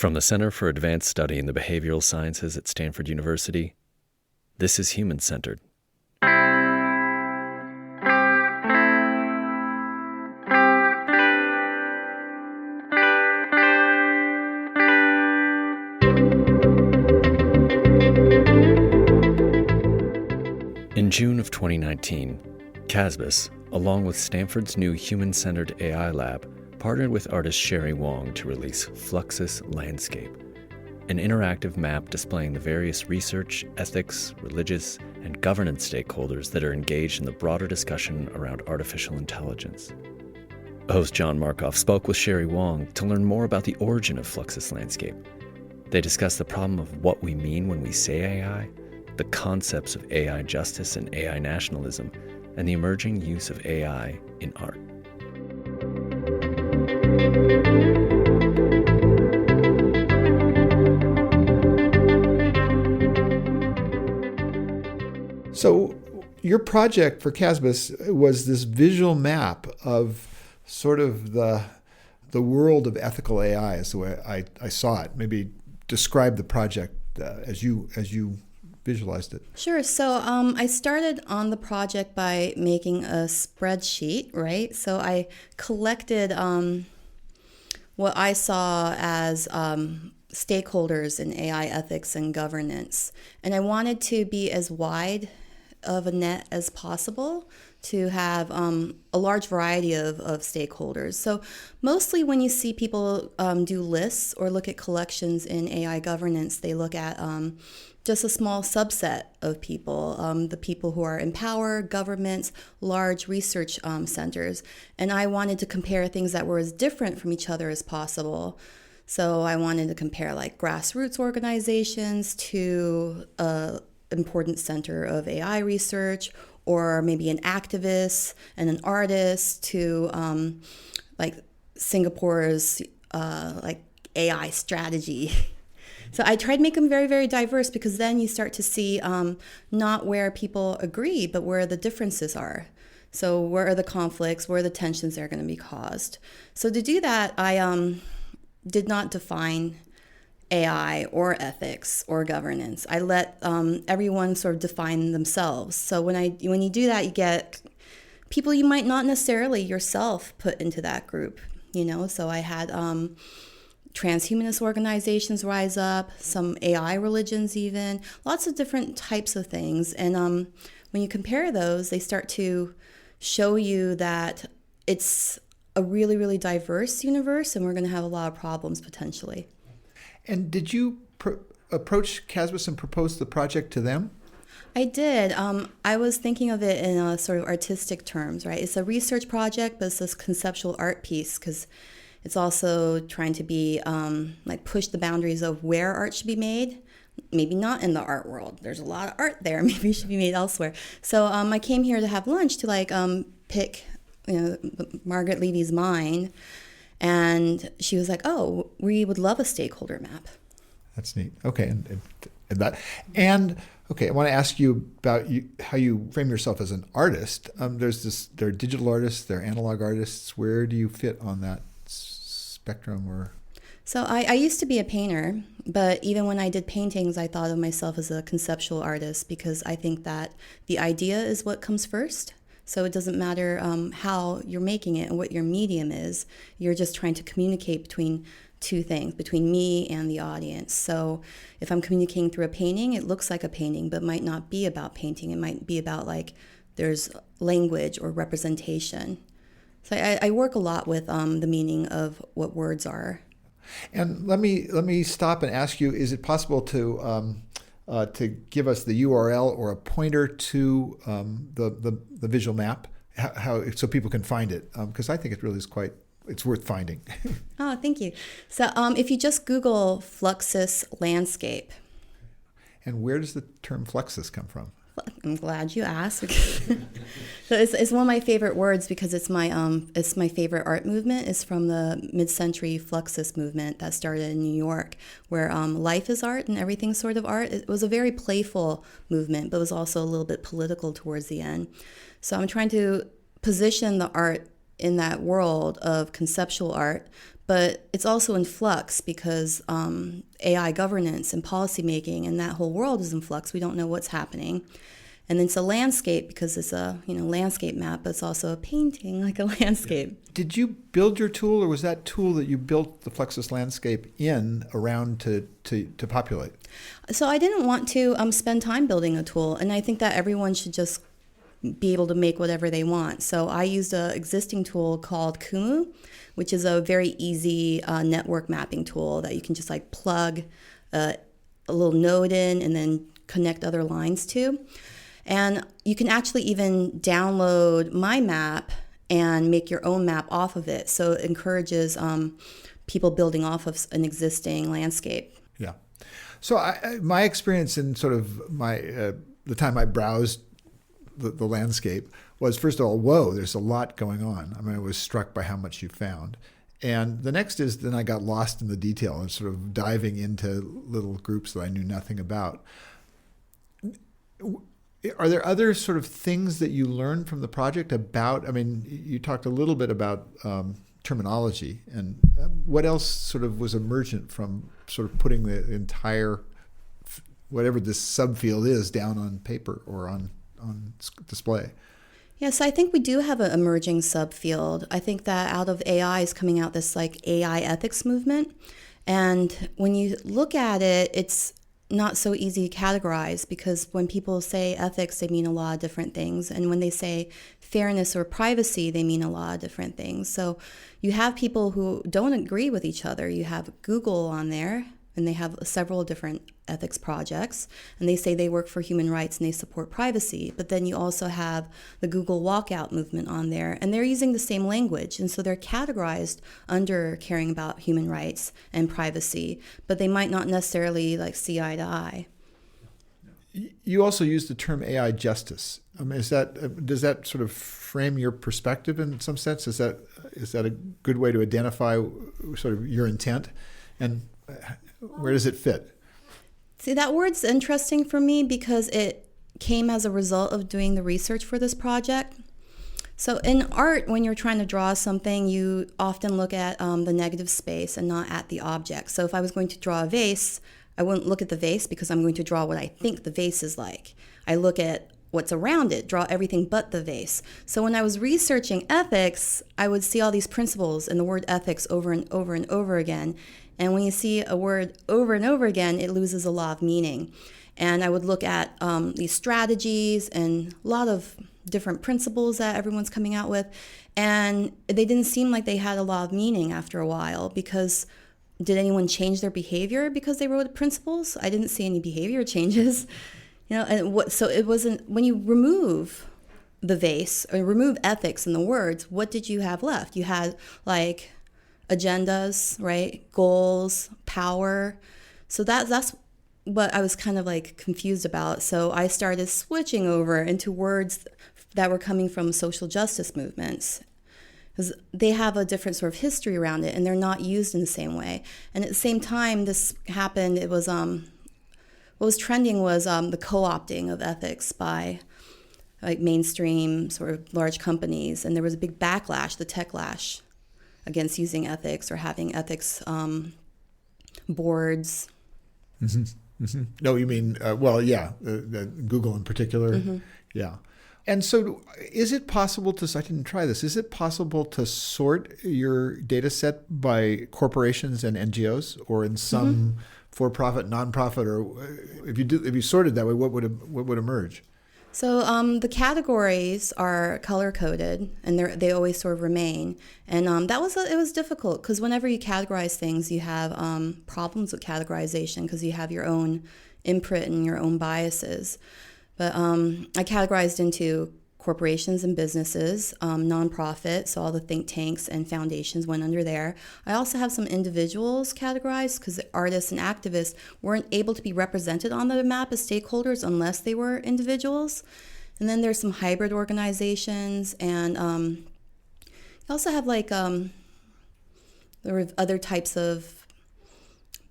From the Center for Advanced Study in the Behavioral Sciences at Stanford University, this is Human-Centered. In June of 2019, CASBS, along with Stanford's new Human-Centered AI Lab, partnered with artist Şerife Wong to release Fluxus Landscape, an interactive map displaying the various research, ethics, religious, and governance stakeholders that are engaged in the broader discussion around artificial intelligence. Host John Markoff spoke with Şerife Wong to learn more about the origin of Fluxus Landscape. They discussed the problem of what we mean when we say AI, the concepts of AI justice and AI nationalism, and the emerging use of AI in art. So your project for CASBS was this visual map of sort of the world of ethical AI is the way I saw it. Maybe describe the project as you visualized it. Sure. So I started on the project by making a spreadsheet, right? So I collected what I saw as stakeholders in AI ethics and governance. And I wanted to be as wide of a net as possible to have a large variety of stakeholders. So mostly when you see people do lists or look at collections in AI governance, they look at just a small subset of people, the people who are in power, governments, large research centers. And I wanted to compare things that were as different from each other as possible. So I wanted to compare like grassroots organizations to an important center of AI research, or maybe an activist and an artist to like Singapore's like AI strategy. So I tried to make them very, very diverse, because then you start to see not where people agree, but where the differences are. So where are the conflicts, where are the tensions that are going to be caused? So to do that, I did not define AI or ethics or governance. I let everyone sort of define themselves. So when you do that, you get people you might not necessarily yourself put into that group, you know? So I had transhumanist organizations rise up, some AI religions even, lots of different types of things. And when you compare those, they start to show you that it's a really, really diverse universe, and we're going to have a lot of problems potentially. And did you approach CASBS and propose the project to them? I did. I was thinking of it in a sort of artistic terms, right? It's a research project, but it's this conceptual art piece, because it's also trying to be like push the boundaries of where art should be made. Maybe not in the art world. There's a lot of art there. Maybe it should be made elsewhere. So I came here to have lunch to like pick, Margaret Levy's mind. And she was like, "Oh, we would love a stakeholder map." That's neat. Okay, okay, I want to ask you about how you frame yourself as an artist. There are digital artists, there are analog artists. Where do you fit on that spectrum? Or so I used to be a painter, but even when I did paintings, I thought of myself as a conceptual artist, because I think that the idea is what comes first. So it doesn't matter how you're making it and what your medium is. You're just trying to communicate between two things, between me and the audience. So if I'm communicating through a painting, it looks like a painting, but might not be about painting. It might be about like there's language or representation. So I work a lot with the meaning of what words are. And let me stop and ask you: is it possible to give us the URL or a pointer to the visual map, how so people can find it? Because I think it really is it's worth finding. Oh, thank you. So if you just Google Fluxus Landscape. And where does the term Fluxus come from? I'm glad you asked. So it's one of my favorite words, because it's my favorite art movement. It's from the mid-century Fluxus movement that started in New York, where life is art and everything's sort of art. It was a very playful movement, but it was also a little bit political towards the end. So I'm trying to position the art in that world of conceptual art, but it's also in flux because AI governance and policymaking and that whole world is in flux. We don't know what's happening. And then it's a landscape because it's a landscape map, but it's also a painting like a landscape. Did you build your tool, or was that tool that you built the Fluxus Landscape in around to populate? So I didn't want to spend time building a tool, and I think that everyone should just be able to make whatever they want. So I used an existing tool called Kumu, which is a very easy network mapping tool that you can just like plug a little node in and then connect other lines to. And you can actually even download my map and make your own map off of it. So it encourages people building off of an existing landscape. Yeah. So my experience in sort of the time I browsed the landscape was, first of all, whoa, there's a lot going on. I mean, I was struck by how much you found. And the next is then I got lost in the detail and sort of diving into little groups that I knew nothing about. Are there other sort of things that you learned from the project about, I mean, you talked a little bit about terminology, and what else sort of was emergent from sort of putting the entire, whatever this subfield is, down on paper or on display? Yes, I think we do have an emerging subfield. I think that out of AI is coming out this like AI ethics movement. And when you look at it, it's not so easy to categorize, because when people say ethics, they mean a lot of different things. And when they say fairness or privacy, they mean a lot of different things. So you have people who don't agree with each other. You have Google on there, and they have several different ethics projects, and they say they work for human rights and they support privacy. But then you also have the Google walkout movement on there, and they're using the same language, and so they're categorized under caring about human rights and privacy, but they might not necessarily like see eye to eye. You also use the term AI justice. I mean, does that sort of frame your perspective in some sense? Is that a good way to identify sort of your intent, and where does it fit? See, that word's interesting for me because it came as a result of doing the research for this project. So in art, when you're trying to draw something, you often look at the negative space and not at the object. So if I was going to draw a vase, I wouldn't look at the vase because I'm going to draw what I think the vase is like. I look at what's around it, draw everything but the vase. So when I was researching ethics, I would see all these principles and the word ethics over and over and over again. And when you see a word over and over again, it loses a lot of meaning. And I would look at these strategies and a lot of different principles that everyone's coming out with. And they didn't seem like they had a lot of meaning after a while, because did anyone change their behavior because they wrote principles? I didn't see any behavior changes. So it wasn't, when you remove the vase or remove ethics in the words, what did you have left? You had like agendas, right? Goals, power. So that's what I was kind of like confused about. So I started switching over into words that were coming from social justice movements, because they have a different sort of history around it and they're not used in the same way. And at the same time this happened, it was what was trending was the co-opting of ethics by like mainstream sort of large companies, and there was a big backlash, the techlash, against using ethics or having ethics boards. Mm-hmm. Mm-hmm. No, you mean, Google in particular. Mm-hmm. Yeah. And so is it possible to, I didn't try this, is it possible to sort your data set by corporations and NGOs, or in some for-profit, non-profit, or if you sorted that way, what would emerge? So the categories are color-coded, and they always sort of remain. And it was difficult, because whenever you categorize things, you have problems with categorization, because you have your own imprint and your own biases. But I categorized into corporations and businesses, nonprofit, so all the think tanks and foundations went under there. I also have some individuals categorized, because artists and activists weren't able to be represented on the map as stakeholders unless they were individuals. And then there's some hybrid organizations, and you also have like there were other types of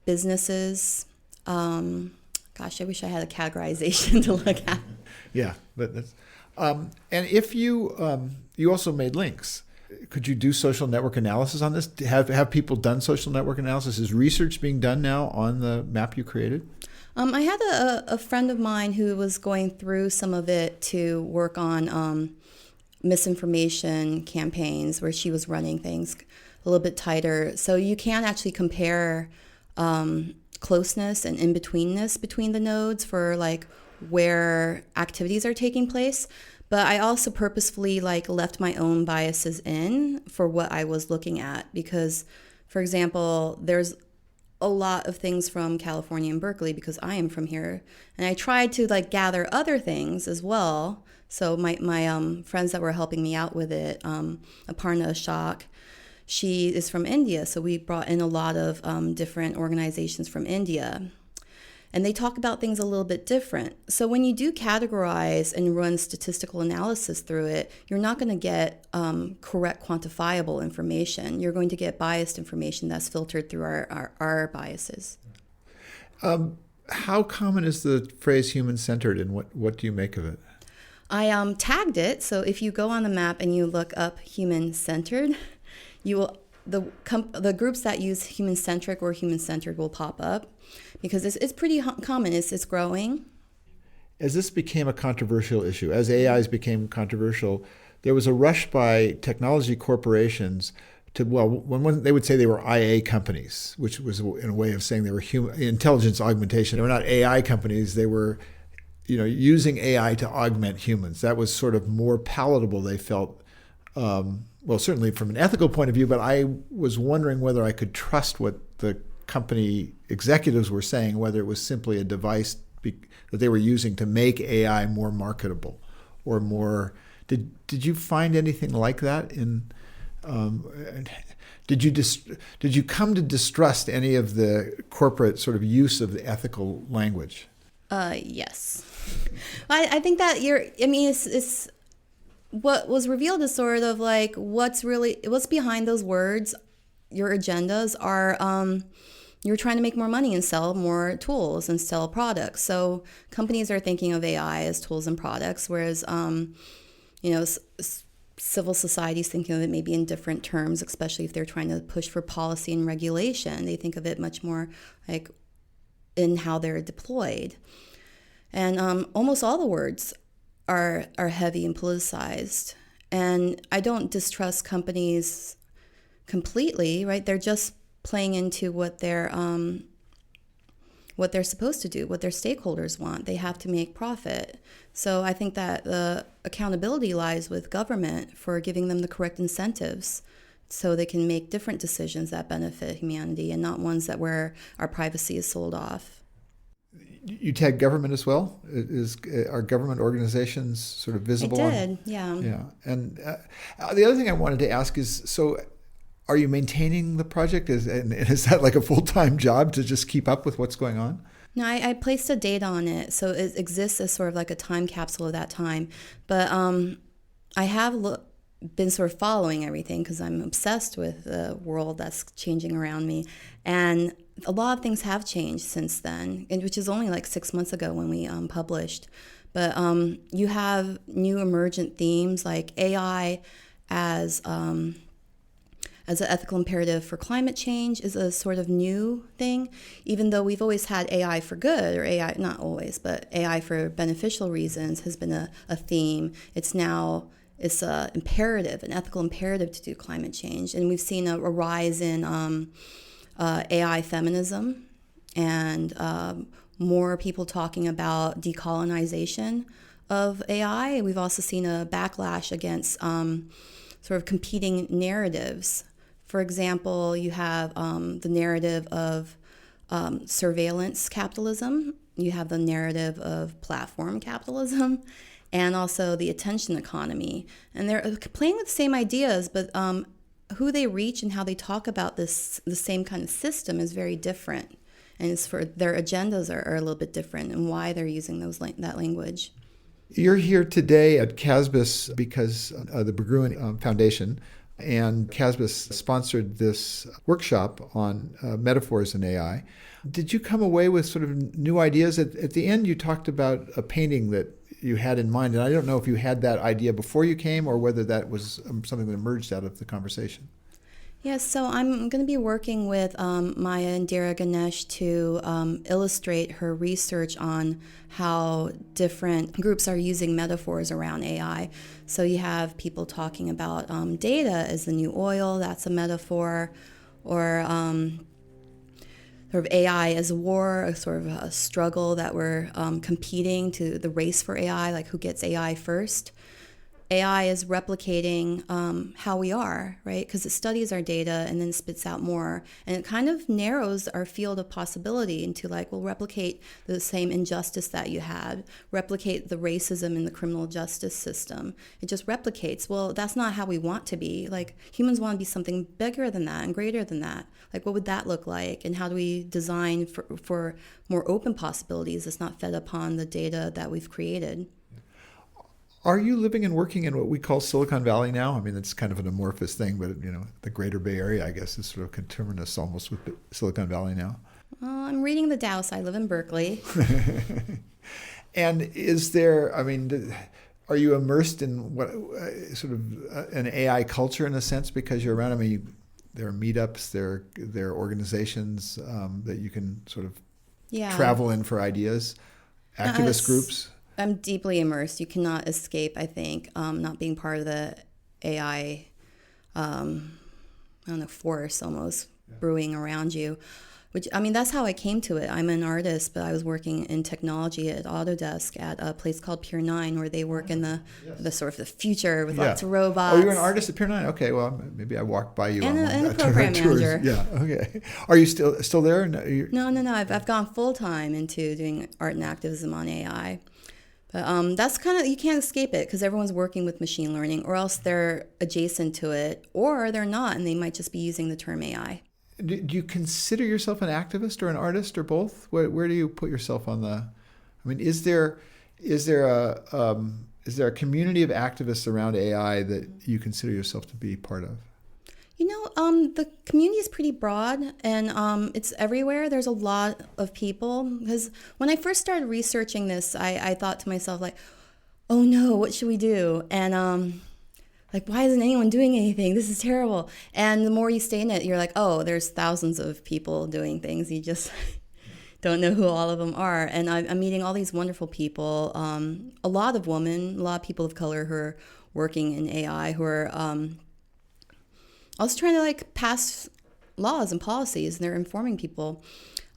businesses. Gosh, I wish I had a categorization to look at. Yeah, but that's. And if you also made links, Could you do social network analysis on this? Have people done social network analysis? Is research being done now on the map you created? I had a friend of mine who was going through some of it to work on misinformation campaigns where she was running things a little bit tighter. So you can actually compare closeness and in-betweenness between the nodes for like where activities are taking place. But I also purposefully like left my own biases in for what I was looking at because, for example, there's a lot of things from California and Berkeley because I am from here. And I tried to like gather other things as well. So my friends that were helping me out with it, Aparna Ashok, she is from India. So we brought in a lot of different organizations from India. And they talk about things a little bit different. So when you do categorize and run statistical analysis through it, you're not going to get correct quantifiable information. You're going to get biased information that's filtered through our biases. How common is the phrase human-centered, and what do you make of it? I tagged it. So if you go on the map and you look up human-centered, you will the groups that use human-centric or human-centered will pop up. Because it's pretty common. It's growing. As this became a controversial issue, as AIs became controversial, there was a rush by technology corporations to, when they would say they were IA companies, which was in a way of saying they were intelligence augmentation. They were not AI companies. They were, using AI to augment humans. That was sort of more palatable, they felt. Certainly from an ethical point of view, but I was wondering whether I could trust what the company executives were saying, whether it was simply a device that they were using to make AI more marketable or more. Did you find anything like that? Did you come to distrust any of the corporate sort of use of the ethical language? Yes. I think that it's what was revealed is sort of like what's behind those words. Your agendas are you're trying to make more money and sell more tools and sell products. So companies are thinking of AI as tools and products, whereas civil society is thinking of it maybe in different terms, especially if they're trying to push for policy and regulation. They think of it much more like in how they're deployed. And almost all the words are heavy and politicized. And I don't distrust companies completely, right? They're just playing into what they're supposed to do, what their stakeholders want. They have to make profit. So I think that the accountability lies with government for giving them the correct incentives so they can make different decisions that benefit humanity and not ones where our privacy is sold off. You tag government as well? Are government organizations sort of visible? I did, yeah. Yeah. And the other thing I wanted to ask is, so are you maintaining the project? Is that like a full-time job to just keep up with what's going on? No, I placed a date on it, so it exists as sort of like a time capsule of that time. But I have been sort of following everything because I'm obsessed with the world that's changing around me. And a lot of things have changed since then, which is only like 6 months ago when we published. But you have new emergent themes like AI as an ethical imperative for climate change is a sort of new thing, even though we've always had AI for good, or AI, not always, but AI for beneficial reasons has been a theme. It's an imperative, an ethical imperative to do climate change. And we've seen a rise in AI feminism and more people talking about decolonization of AI. We've also seen a backlash against sort of competing narratives. For example, you have the narrative of surveillance capitalism, you have the narrative of platform capitalism, and also the attention economy. And they're playing with the same ideas, but who they reach and how they talk about the same kind of system is very different. And it's for their agendas are a little bit different and why they're using that language. You're here today at CASBS because of the Berggruen Foundation, and CASBS sponsored this workshop on metaphors in AI. Did you come away with sort of new ideas? At the end, you talked about a painting that you had in mind. And I don't know if you had that idea before you came or whether that was something that emerged out of the conversation. Yes, so I'm going to be working with Maya Indira Ganesh to illustrate her research on how different groups are using metaphors around AI. So you have people talking about data as the new oil, that's a metaphor, or sort of AI as a war, a sort of a struggle that we're competing to the race for AI, like who gets AI first. AI is replicating how we are, right? Because it studies our data and then spits out more. And it kind of narrows our field of possibility into like, well, replicate the same injustice that you had, replicate the racism in the criminal justice system. It just replicates. Well, that's not how we want to be. Like humans want to be something bigger than that and greater than that. Like what would that look like? And how do we design for more open possibilities that's not fed upon the data that we've created? Are you living and working in what we call Silicon Valley now? I mean, it's kind of an amorphous thing, but the Greater Bay Area, I guess, is sort of conterminous almost with Silicon Valley now. Well, I'm reading the Dow, so I live in Berkeley. And is there? I mean, are you immersed in what sort of an AI culture in a sense because you're around? I mean, there are meetups, there are organizations that you can sort of travel in for ideas, activist groups. I'm deeply immersed. You cannot escape, I think, not being part of the AI, force almost brewing around you. Which, I mean, that's how I came to it. I'm an artist, but I was working in technology at Autodesk at a place called Pier 9 where they work in the sort of the future with lots of robots. Oh, you're an artist at Pier 9? Okay, well, maybe I walked by you and a program manager. Yeah, okay. Are you still there? No. I've gone full-time into doing art and activism on AI. But that's kind of, you can't escape it because everyone's working with machine learning or else they're adjacent to it or they're not and they might just be using the term AI. Do you consider yourself an activist or an artist or both? Where do you put yourself on the? I mean, is there a community of activists around AI that you consider yourself to be part of? The community is pretty broad and it's everywhere. There's a lot of people because when I first started researching this, I thought to myself like, oh no, what should we do? And like, why isn't anyone doing anything? This is terrible. And the more you stay in it, you're like, oh, there's thousands of people doing things. You just don't know who all of them are. And I'm meeting all these wonderful people, a lot of women, a lot of people of color who are working in AI, who are also trying to like pass laws and policies, and they're informing people.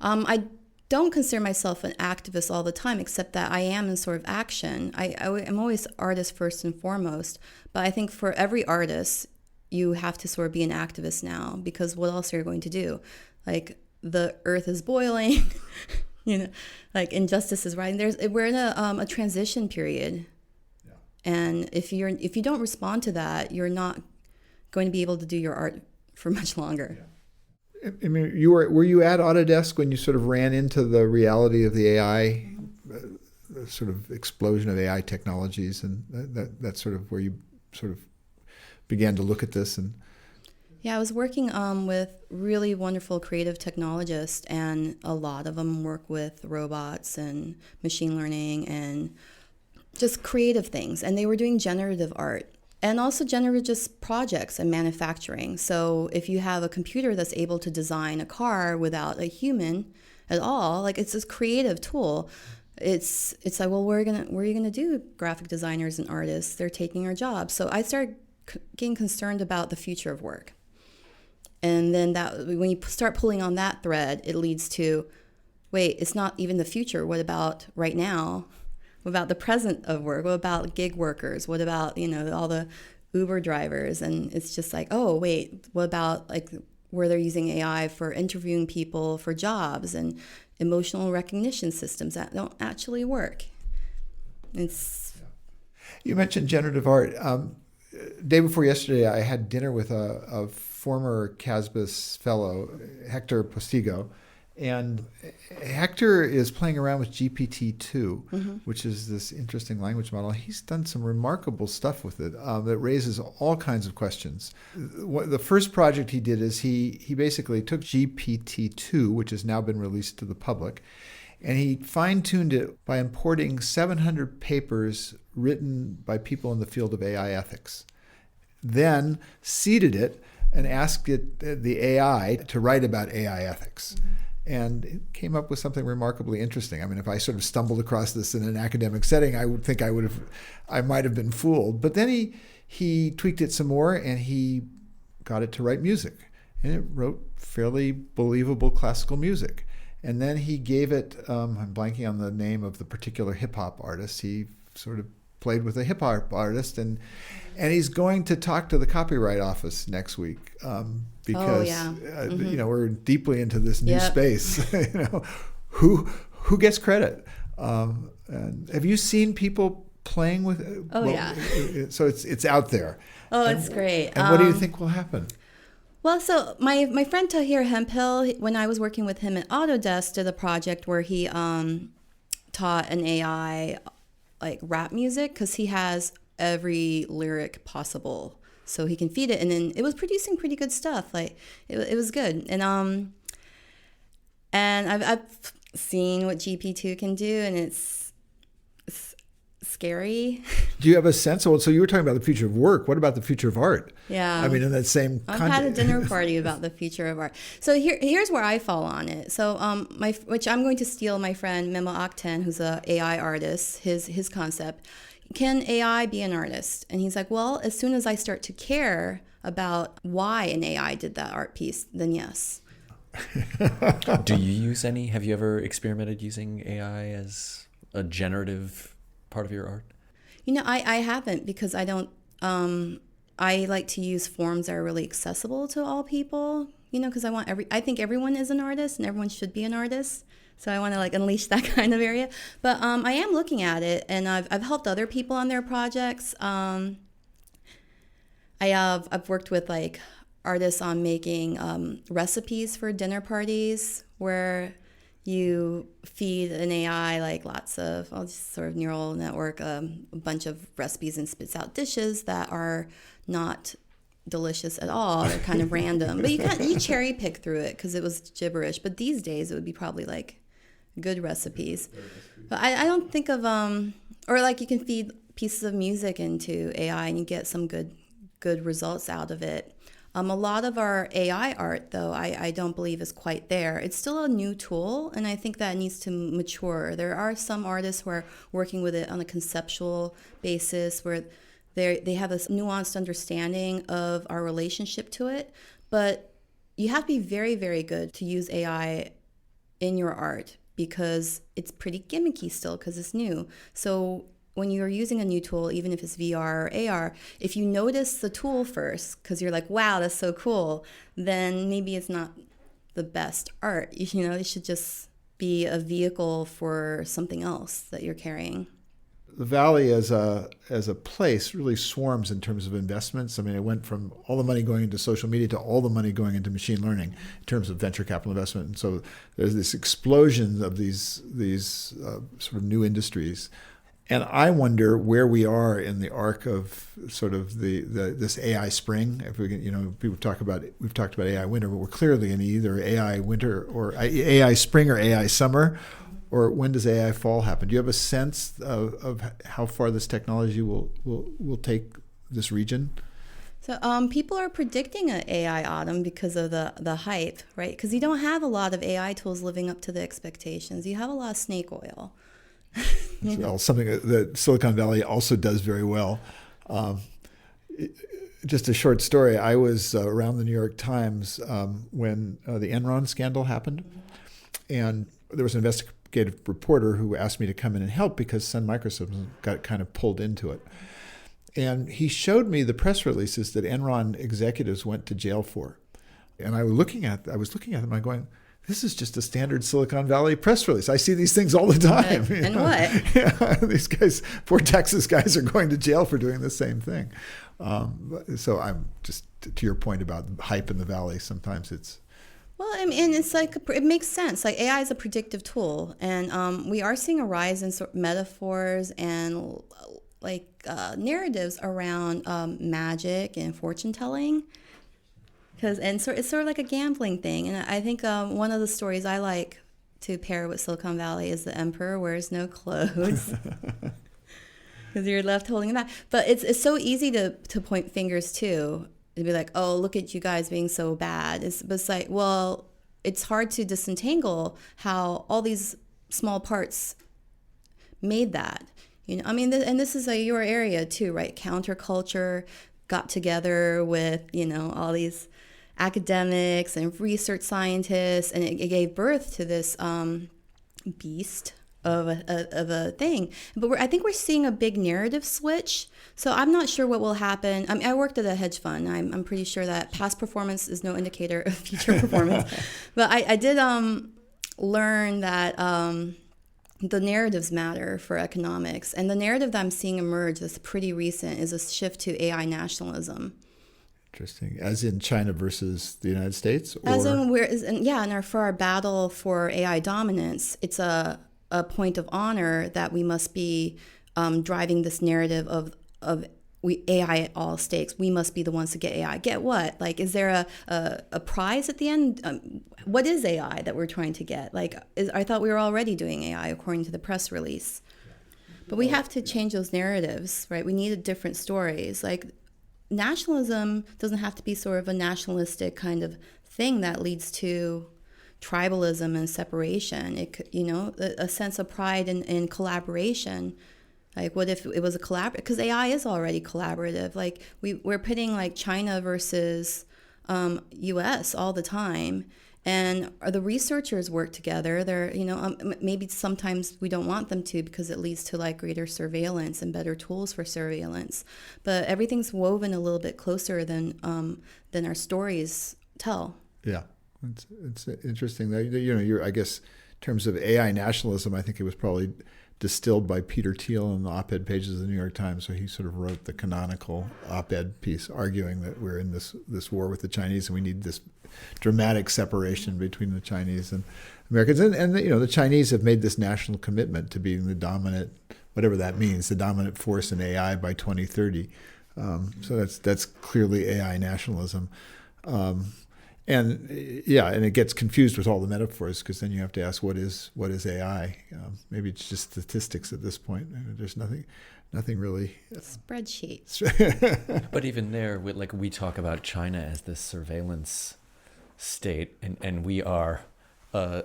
I don't consider myself an activist all the time, except that I am in sort of action. I'm always artist first and foremost, but I think for every artist, you have to sort of be an activist now, because what else are you going to do? Like, the earth is boiling, like injustice is rising. We're in a transition period. Yeah. And if you don't respond to that, you're not going to be able to do your art for much longer. Yeah. I mean, were you at Autodesk when you sort of ran into the reality of the AI, sort of explosion of AI technologies, and that's sort of where you sort of began to look at this? And yeah, I was working with really wonderful creative technologists, and a lot of them work with robots and machine learning and just creative things, and they were doing generative art. And also generative just projects and manufacturing. So if you have a computer that's able to design a car without a human at all, like it's this creative tool. It's like, well, where are you gonna do graphic designers and artists? They're taking our jobs. So I started getting concerned about the future of work. And then that when you start pulling on that thread, it leads to, wait, it's not even the future. What about right now? What about the present of work? What about gig workers? What about, all the Uber drivers? And it's just like, oh, wait, what about like where they're using AI for interviewing people for jobs and emotional recognition systems that don't actually work? You mentioned generative art. Day before yesterday, I had dinner with a former CASBS fellow, Hector Postigo, And Hector is playing around with GPT-2, which is this interesting language model. He's done some remarkable stuff with it that raises all kinds of questions. The first project he did is he basically took GPT-2, which has now been released to the public, and he fine-tuned it by importing 700 papers written by people in the field of AI ethics. Then seeded it and asked it, the AI, to write about AI ethics. And it came up with something remarkably interesting. I mean, if I sort of stumbled across this in an academic setting, I would think I might have been fooled. But then he tweaked it some more, and he got it to write music. And it wrote fairly believable classical music. And then he gave it, I'm blanking on the name of the particular hip-hop artist. He sort of played with a hip-hop artist, and he's going to talk to the Copyright Office next week. Because we're deeply into this new space. Who gets credit? And have you seen people playing with it? So it's out there. It's great. And what do you think will happen? Well, so my friend Tahir Hemphill, when I was working with him at Autodesk, did a project where he taught an AI like rap music, because he has every lyric possible. So he can feed it, and then it was producing pretty good stuff. Like it was good, and I've seen what GP2 can do, and it's scary. Do you have a sense? So you were talking about the future of work. What about the future of art? Yeah, I mean, in that same I've had a dinner party about the future of art. So here's where I fall on it. So which I'm going to steal my friend Memo Akten, who's a AI artist, his concept. Can AI be an artist? And he's like, well, as soon as I start to care about why an AI did that art piece, then yes. Do you use any? Have you ever experimented using AI as a generative part of your art? I haven't, because I don't. I like to use forms that are really accessible to all people. Because I think everyone is an artist and everyone should be an artist. So I want to unleash that kind of area. But I am looking at it, and I've helped other people on their projects. I've worked with artists on making recipes for dinner parties, where you feed an AI lots of sort of neural network, a bunch of recipes, and spits out dishes that are not delicious at all. They're kind of random, but you cherry pick through it because it was gibberish. But these days it would be probably good recipes. But I don't think of or you can feed pieces of music into AI and you get some good results out of it. A lot of our AI art, though, I don't believe is quite there. It's still a new tool, and I think that needs to mature. There are some artists who are working with it on a conceptual basis, where they have this nuanced understanding of our relationship to it. But you have to be very, very good to use AI in your art, because it's pretty gimmicky still, because it's new. So when you're using a new tool, even if it's VR or AR, if you notice the tool first, because you're like, wow, that's so cool, then maybe it's not the best art. It should just be a vehicle for something else that you're carrying. The Valley as a place really swarms in terms of investments. I mean, it went from all the money going into social media to all the money going into machine learning in terms of venture capital investment. And so there's this explosion of these sort of new industries. And I wonder where we are in the arc of sort of this AI spring. If we can, we've talked about AI winter, but we're clearly in either AI winter or AI spring or AI summer. Or when does AI fall happen? Do you have a sense of how far this technology will take this region? So people are predicting an AI autumn because of the hype, right? Because you don't have a lot of AI tools living up to the expectations. You have a lot of snake oil. Well, something that Silicon Valley also does very well. Just a short story. I was around the New York Times when the Enron scandal happened. And there was an investigative reporter who asked me to come in and help because Sun Microsystems got kind of pulled into it. And he showed me the press releases that Enron executives went to jail for. And I was looking at them and I'm going, this is just a standard Silicon Valley press release. I see these things all the time. And what? Yeah, these guys, poor Texas guys, are going to jail for doing the same thing. So I'm just, to your point about hype in the Valley, sometimes it's Well, I mean, it's like it makes sense. Like AI is a predictive tool, and we are seeing a rise in sort of metaphors and narratives around magic and fortune telling. So it's sort of like a gambling thing, and I think one of the stories I like to pair with Silicon Valley is the emperor wears no clothes. Because you're left holding it back. But it's so easy to point fingers too. To be like, oh, look at you guys being so bad. But it's like, well, it's hard to disentangle how all these small parts made that. I mean, and this is your area too, right? Counterculture got together with, all these academics and research scientists, and it gave birth to this beast of a thing. But I think we're seeing a big narrative switch. So I'm not sure what will happen. I mean, I worked at a hedge fund. I'm pretty sure that past performance is no indicator of future performance. But I did learn that the narratives matter for economics. And the narrative that I'm seeing emerge that's pretty recent is a shift to AI nationalism. Interesting. As in China versus the United States? Or? As in, for our battle for AI dominance, it's a point of honor that we must be driving this narrative of AI at all stakes. We must be the ones to get AI. Get what? Like, is there a prize at the end? What is AI that we're trying to get? I thought we were already doing AI according to the press release. But we have to change those narratives, right? We need different stories. Like, nationalism doesn't have to be sort of a nationalistic kind of thing that leads to tribalism and separation. It could, a sense of pride in collaboration. Like, what if it was a collaborative? Because AI is already collaborative. Like, we're pitting like China versus U.S. all the time, and the researchers work together. They're, maybe sometimes we don't want them to because it leads to like greater surveillance and better tools for surveillance. But everything's woven a little bit closer than our stories tell. Yeah, it's interesting that I guess in terms of AI nationalism, I think it was probably distilled by Peter Thiel in the op-ed pages of the New York Times. So he sort of wrote the canonical op-ed piece arguing that we're in this war with the Chinese and we need this dramatic separation between the Chinese and Americans. And the Chinese have made this national commitment to being the dominant, whatever that means, the dominant force in AI by 2030. So that's clearly AI nationalism. And it gets confused with all the metaphors because then you have to ask what is AI? Maybe it's just statistics at this point. There's nothing really. Spreadsheet. But even there, we talk about China as this surveillance state, and we are a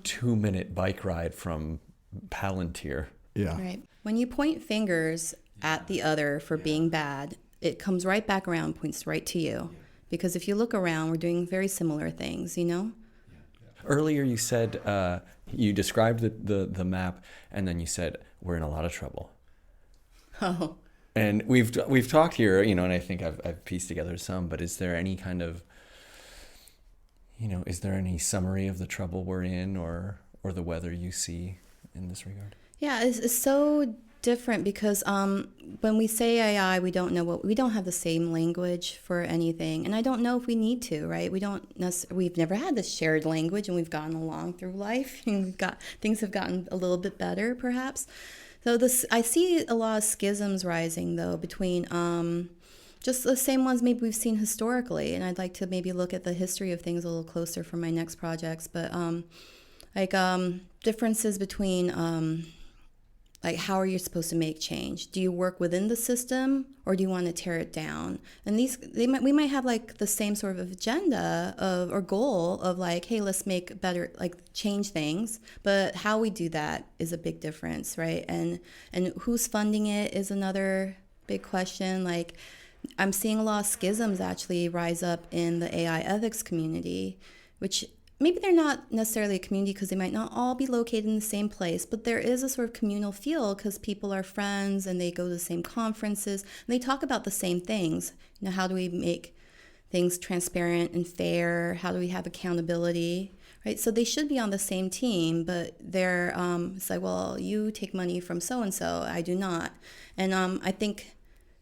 2-minute bike ride from Palantir. Yeah. Right. When you point fingers at the other for being bad, it comes right back around, points right to you. Because if you look around, we're doing very similar things, Earlier you said, you described the map, and then you said, we're in a lot of trouble. Oh. And we've talked here, and I think I've pieced together some, but is there any kind of, is there any summary of the trouble we're in or the weather you see in this regard? Yeah, it's so different because when we say AI, we don't have the same language for anything, and I don't know if we need to, right? We've never had this shared language, and we've gotten along through life, and things have gotten a little bit better, perhaps. So I see a lot of schisms rising though between just the same ones maybe we've seen historically, and I'd like to maybe look at the history of things a little closer for my next projects, but differences between how are you supposed to make change? Do you work within the system or do you want to tear it down? And we might have the same sort of agenda or goal of hey, let's make better, change things. But how we do that is a big difference, right? And who's funding it is another big question. I'm seeing a lot of schisms actually rise up in the AI ethics community, which maybe they're not necessarily a community because they might not all be located in the same place, but there is a sort of communal feel because people are friends and they go to the same conferences and they talk about the same things. How do we make things transparent and fair? How do we have accountability? Right? So they should be on the same team, but they're it's well, you take money from so-and-so, I do not. And I think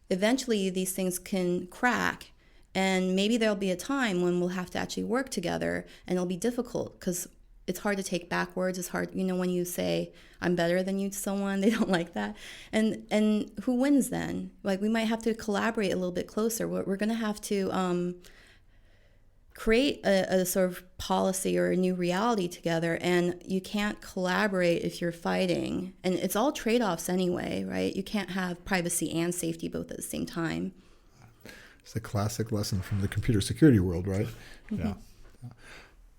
eventually these things can crack And maybe there'll be a time when we'll have to actually work together, and it'll be difficult because it's hard to take backwards. It's hard, when you say I'm better than you to someone, they don't like that. And who wins then? Like, we might have to collaborate a little bit closer. We're going to have to create a sort of policy or a new reality together, and you can't collaborate if you're fighting. And it's all trade-offs anyway, right? You can't have privacy and safety both at the same time. It's a classic lesson from the computer security world, right? Mm-hmm. Yeah.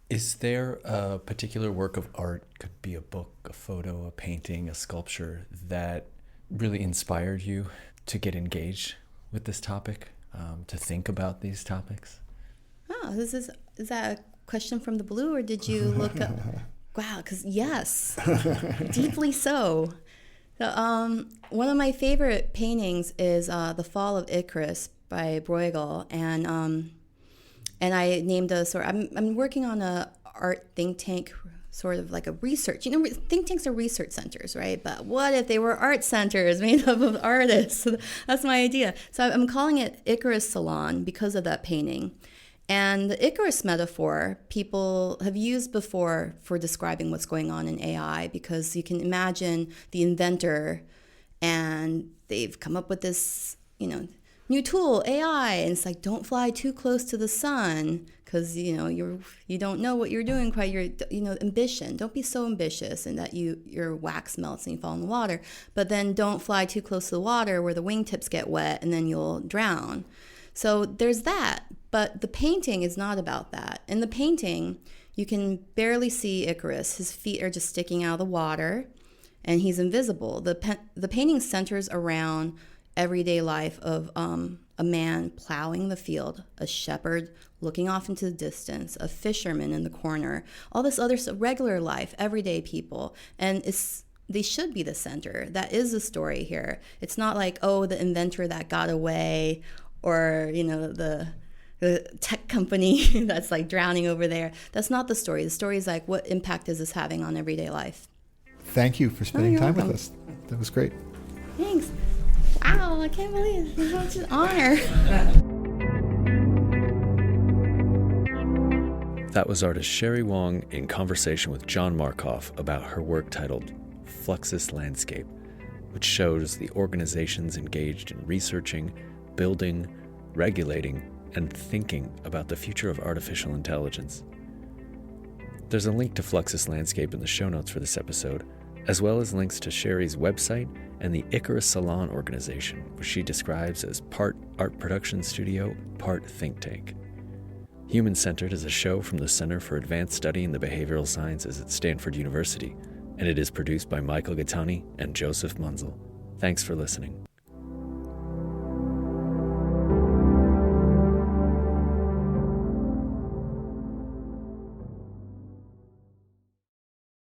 Is there a particular work of art, could be a book, a photo, a painting, a sculpture, that really inspired you to get engaged with this topic, to think about these topics? Oh, is that a question from the blue, or did you look up? Wow, because yes, deeply so. One of my favorite paintings is The Fall of Icarus by Bruegel, and I named a sort. I'm working on a art think tank, sort of like a research. Think tanks are research centers, right? But what if they were art centers made up of artists? That's my idea. So I'm calling it Icarus Salon because of that painting. And the Icarus metaphor people have used before for describing what's going on in AI, because you can imagine the inventor, and they've come up with this, new tool, AI, and it's like, don't fly too close to the sun, because you don't know what you're doing quite. Ambition. Don't be so ambitious and that your wax melts and you fall in the water. But then don't fly too close to the water where the wingtips get wet and then you'll drown. So there's that. But the painting is not about that. In the painting, you can barely see Icarus. His feet are just sticking out of the water, and he's invisible. The painting centers around everyday life of a man plowing the field, a shepherd looking off into the distance, a fisherman in the corner, all this other regular life, everyday people. And they should be the center. That is the story here. It's not like, the inventor that got away, or, the tech company that's like drowning over there. That's not the story. The story is like, what impact is this having on everyday life? Thank you for spending time welcome. with us. That was great. Thanks. Wow, I can't believe it. It's such an honor. That was artist Sherry Wong in conversation with John Markoff about her work titled Fluxus Landscape, which shows the organizations engaged in researching, building, regulating, and thinking about the future of artificial intelligence. There's a link to Fluxus Landscape in the show notes for this episode, as well as links to Sherry's website and the Icarus Salon organization, which she describes as part art production studio, part think tank. Human Centered is a show from the Center for Advanced Study in the Behavioral Sciences at Stanford University, and it is produced by Michael Gaetani and Joseph Monzel. Thanks for listening.